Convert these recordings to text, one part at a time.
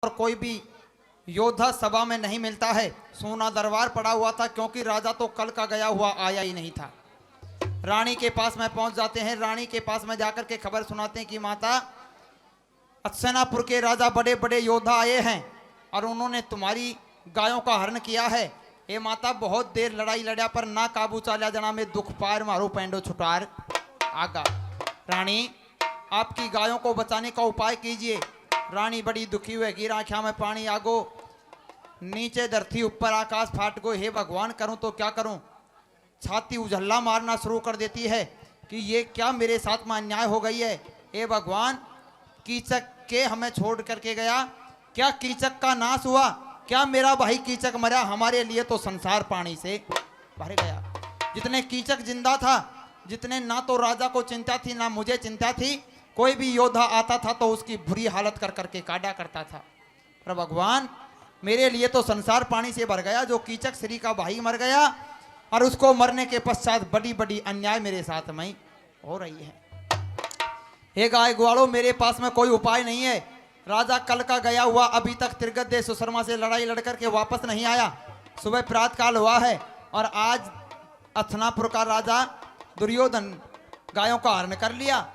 और कोई भी योद्धा सभा में नहीं मिलता है। सोना दरबार पड़ा हुआ था क्योंकि राजा तो कल का गया हुआ आया ही नहीं था। रानी के पास में पहुंच जाते हैं। रानी के पास में जाकर के खबर सुनाते हैं कि माता, हस्तिनापुर के राजा बड़े बड़े योद्धा आए हैं और उन्होंने तुम्हारी गायों का हरण किया है। हे माता, बहुत देर लड़ाई लड़ा पर ना काबू चाल्या जना में दुख पार मारो पेंडो छुटार आगा। रानी, आपकी गायों को बचाने का उपाय कीजिए। रानी बड़ी दुखी हुई, गिर आँखों में पानी आगो, नीचे धरती ऊपर आकाश फाट गो। हे भगवान, करूं तो क्या करूं। छाती उझल्ला मारना शुरू कर देती है कि ये क्या मेरे साथ में अन्याय हो गई है। हे भगवान, कीचक के हमें छोड़ करके गया, क्या कीचक का नाश हुआ, क्या मेरा भाई कीचक मरा। हमारे लिए तो संसार पानी से भर गया। जितने कीचक जिंदा था, जितने ना तो राजा को चिंता थी ना मुझे चिंता थी, कोई भी योद्धा आता था तो उसकी बुरी हालत कर करके काटा करता था। पर भगवान, मेरे लिए तो संसार पानी से भर गया। जो कीचक श्री का भाई मर गया और उसको मरने के पश्चात बड़ी बड़ी अन्याय मेरे साथ में हो रही है। हे गाय ग्वालों, मेरे पास में कोई उपाय नहीं है। राजा कल का गया हुआ अभी तक त्रिगद्दे सुशर्मा से लड़ाई लड़कर के वापस नहीं आया। सुबह प्रातः काल हुआ है और आज हस्तिनापुर का राजा दुर्योधन गायों का हरण कर लिया।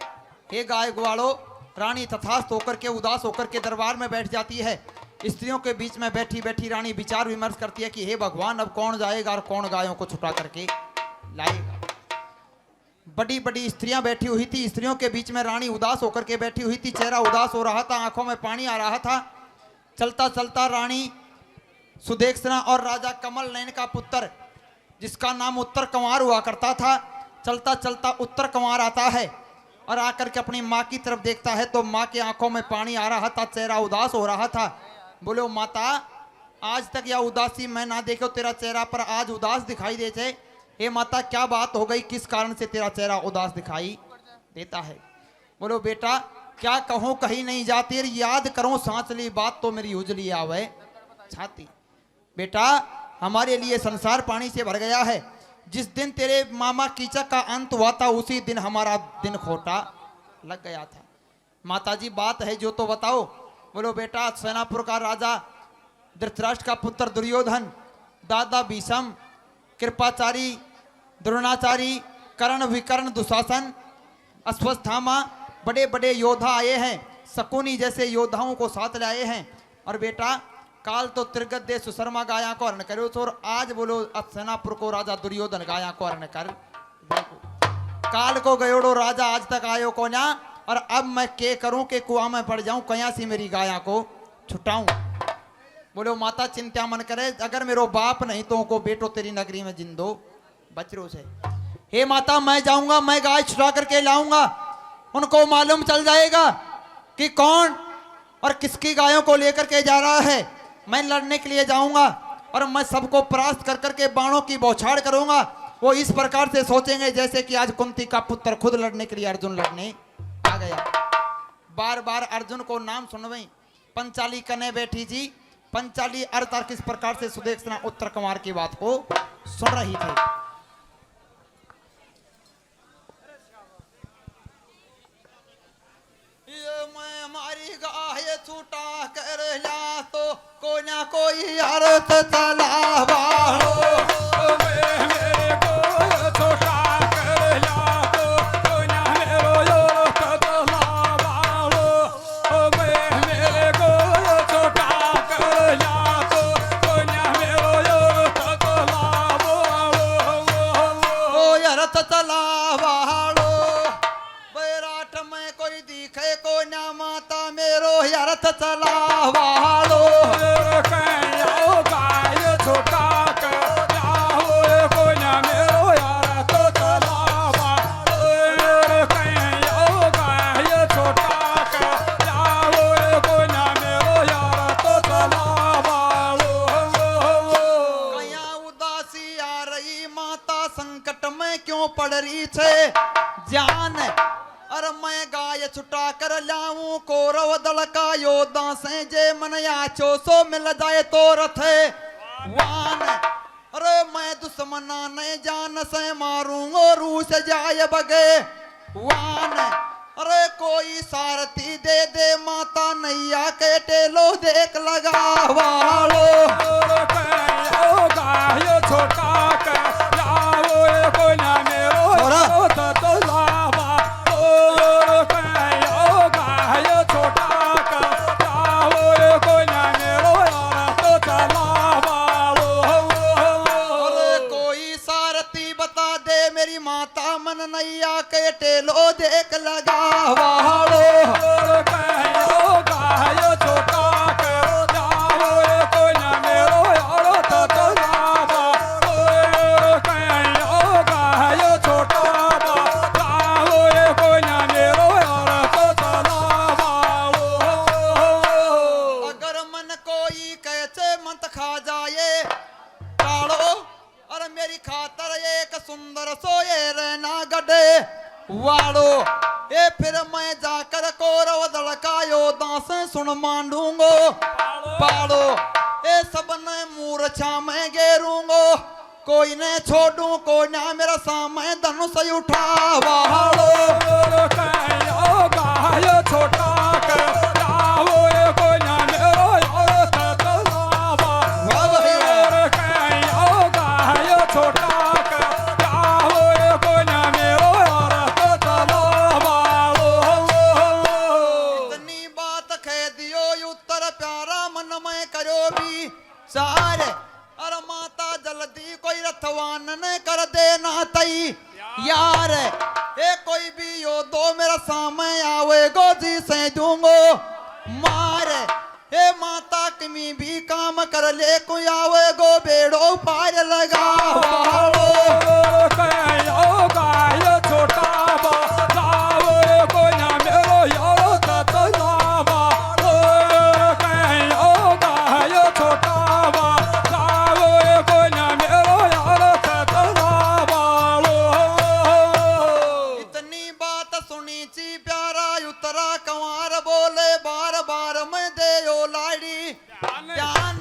हे गाय ग्वालों, रानी तथास्थ होकर के उदास होकर के दरबार में बैठ जाती है। स्त्रियों के बीच में बैठी बैठी रानी विचार विमर्श करती है कि हे भगवान, अब कौन जाएगा और कौन गायों को छुटा करके लाएगा। बड़ी बड़ी स्त्रियां बैठी हुई थी। स्त्रियों के बीच में रानी उदास होकर के बैठी हुई थी। चेहरा उदास हो रहा था, आंखों में पानी आ रहा था। चलता चलता रानी सुदेक्षणा और राजा कमल नयन का पुत्र, जिसका नाम उत्तर कंवार हुआ करता था, चलता चलता उत्तर कंवार आता है और आकर के अपनी माँ की तरफ देखता है तो माँ की आंखों में पानी आ रहा था, चेहरा उदास हो रहा था। बोलो माता, आज तक यह उदासी मैं ना देखो तेरा चेहरा पर आज उदास दिखाई देते। हे माता, क्या बात हो गई, किस कारण से तेरा चेहरा उदास दिखाई देता है। बोलो बेटा, क्या कहूँ कहीं नहीं जाती, याद करो सांस ली बात तो मेरी उजली आवे छाती। बेटा, हमारे लिए संसार पानी से भर गया है। जिस दिन तेरे मामा कीचक का अंत हुआ था उसी दिन हमारा दिन खोटा लग गया था। माता जी, बात है जो तो बताओ। बोलो बेटा, हस्तिनापुर का राजा धृतराष्ट्र का पुत्र दुर्योधन, दादा भीष्म, कृपाचारी, द्रोणाचारी, कर्ण, विकर्ण, दुशासन, अश्वत्थामा, बड़े बड़े योद्धा आए हैं। शकुनी जैसे योद्धाओं को साथ लाए हैं। और बेटा, काल तो त्रिगद्दे सुशर्मा गाया को हरण करो और आज बोलो हस्तिनापुर को राजा दुर्योधन गाया को हरण कर। काल को गयोड़ो राजा आज तक आयो को ना, और अब मैं के करूं के कुआं में पड़ जाऊं, कया सी मेरी गाया को छुटाऊं। बोलो माता, चिंता मन करे, अगर मेरो बाप नहीं तो को बेटो तेरी नगरी में जिंदो बचरो से। हे माता, मैं जाऊंगा, मैं गाय छुटा करके लाऊंगा। उनको मालूम चल जाएगा कि कौन और किसकी गायों को लेकर के जा रहा है। मैं लड़ने के लिए जाऊंगा और मैं सबको परास्त कर करके बाणों की बौछार करूंगा। वो इस प्रकार से सोचेंगे जैसे कि आज कुंती का पुत्र खुद लड़ने के लिए अर्जुन लड़ने आ गया। बार बार अर्जुन को नाम सुनवे। पंचाली कने बैठी जी, पंचाली अर्थ किस प्रकार से सुदेक्षणा उत्तर कुमार की बात को सुन रही थी। मैं मारी गाय छूटा कर ला तो कोई ना कोई अर्थ चला बाड़ो। मेरे को छोटा कर ला तो कोई ना मेरो अर्थ चला बाड़ो। मेरे को छोटा कर ला तो कोई ना मेरो अर्थ चला बाड़ो। ओ अर्थ चला बाड़ो, बैराठ में कोई दिखे को ना माता मेरो अर्थ चला बाड़ो। छोटा कर जाओ कोई ना मेरो यार तो चलावा। छोटा कर जाओ कोई ना मेरो यार तो चलावा। कया उदासी आ रही माता, संकट में क्यों पड़ रही छे जान। अरे मैं गाय छुटा कर लाऊं कौरव दल का योद्धा से, जे मन याचो सो मिल जाए तो रथे वान। अरे मैं दुश्मना ने जान से मारूं और रूस जाए बगे वान। अरे कोई सारथी दे दे माता नैया के टेलो देख लगा वालो कहो गायो छोटा के जाओ कोई ना मेरो तो लावा ओ कहो गायो छोटा के जाओ कोई ना मेरो तो चलावा अरे कोई सारथी बता दे मेरी माता मन नैया के टेलो देख लगा वालो कहो गायो छोटा के जाओ कोई ना मेरो तो चलावा कहो गायो छोटा जाओ कोई ना मेरो तो चलावा अगर मन कोई कैसे मत खा जाए कालो और मेरी खातर एक सुंदर सोए रहना गडे वालो ए फिर मैं जाकर कौरव दल का योद्धा से सुन मांडूंगो पालो ए सब ने मूर्छा में घेरूंगो कोई ने छोड़ू कोई ना मेरा सामने धनुष उठा वालो कहो गायो छोटा के जाओ कोई ना मेरो तो चलावा कहो गायो छोटा के जाओ कोई ना मेरो तो चलावा इतनी बात कह दियो उत्तर प्यारा मन में करो भी सार अरे माता जल्दी कोई रथवान ने कर देना तई यार ए कोई भी यो दो मेरा सामने आवे गोजी से दूंगो मार ए माता किमी भी काम कर ले कोई आवे गो बेड़ो पार लगा वालो कहो गायो छोटा जाओ कोई ना मेरो तो चलावा कहो गायो छोटा जाओ कोई ना मेरो तो चलावा इतनी बात सुनी ची प्यारा उतरा कंवार बोले बार बार मैं दे ओ लाड़ी ध्यान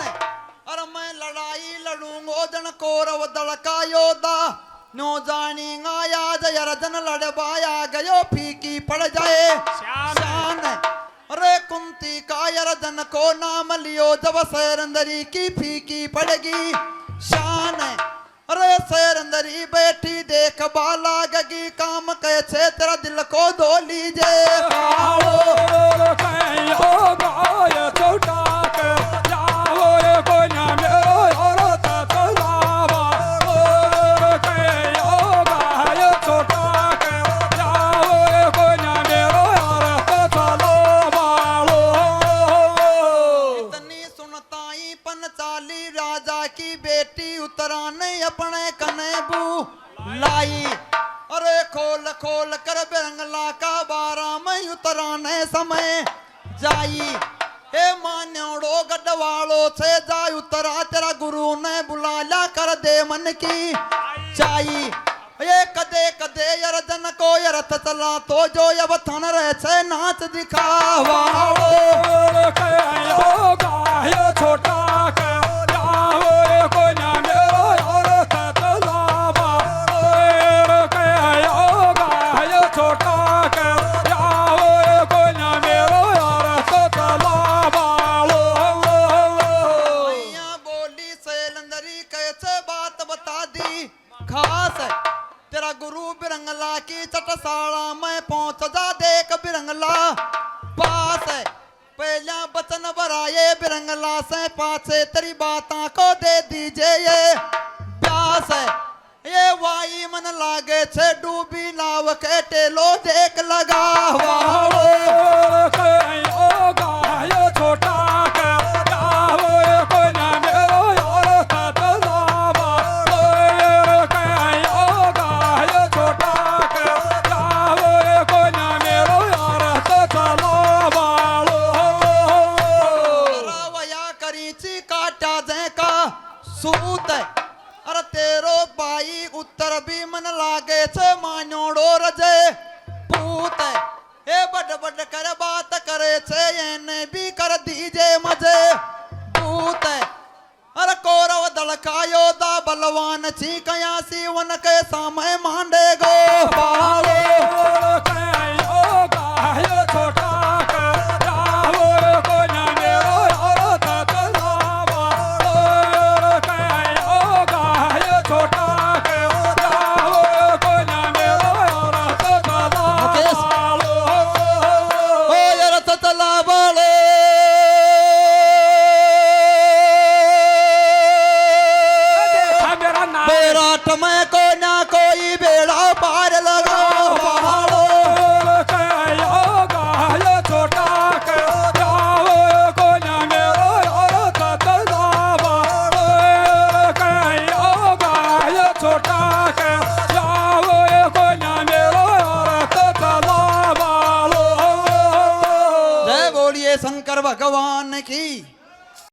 और मैं लड़ाई लड़ूंगो जन कौरव दल का योद्धा नो जानीगा याद यरजन लड़बाया गयो फीकी पड़ जाए शान अरे कुंती का यरजन को नाम लियो जब सैरंदरी की फीकी पड़ेगी शान अरे सैरंदरी बैठी देख बाला गगी काम कैसे तेरा दिल को धो लीजे कहो गायो छोटा के जाओ कोई ना मेरो तो चलावा कहो गायो छोटा के जाओ कोई ना मेरो तो चलावा इतनी सुनताई पंचाली राजा की बेटी उतराने अपने कनेबू लाई अरे खोल खोल कर बिरंगला का बारा में उतराने समय जाई हे मान्योड़ो गढ़वालो से जा उतरा तेरा गुरु ने बुलाया कर दे मन की चाई ये कदे कदे यरजन को यरथ चला तो जो अब थन रहे से नाच दिखावा कहो गायो छोटा के जाओ कोई ना मेरो तो चलावा कहो गायो छोटा के जाओ कोई ना मेरो तो चलावा मैया बोली सैलंदरी कैसे बात बता दी खास तेरा गुरु बिरंगला की चटसाला में पहुंच जा देख बिरंगला पास पहला बचन बराए बिरंगला से पासे तेरी बातों को दे दीजिए ये प्यास ये वाई मन लागे छे डूबी नाव के टेलो देख लगा वालो कहो गायो छोटा के जाओ कोई ना मेरो तो चलावा कहो गायो छोटा के जाओ कोई ना मेरो तो चलावा रावया करीची काटा जे का सूत अरे तेरो बाई उत्तर भी मन लागे छे मान्योड़ो रजे पूत ए बड़ बड़ कर बात करे छे एने भी कर दीजे मजे पूत अरे कौरव दल का योद्धा बलवान छी कया सीवन के सामय मांडे गो पालो कहो भगवान की।